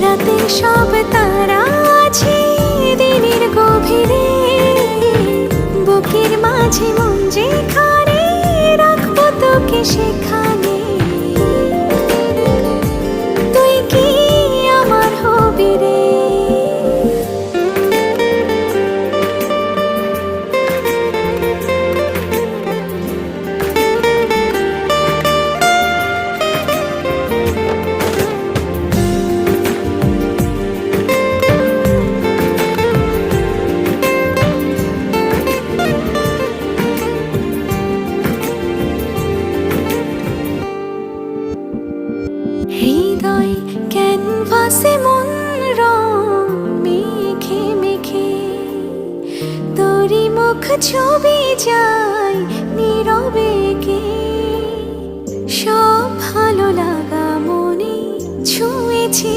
রাতে সব তারা আছে দিনের গভীরে, বুকের মাঝে মন যেখানে রাখবো তোকে সেখানে। তুই কি আমার হবি রে? হৃদয় ক্যানভাসে মন রং মেখে মেখে, তোরই মুখ ছবি যায় নীরবে কে। সব ভালো লাগা মনে ছুঁয়েছে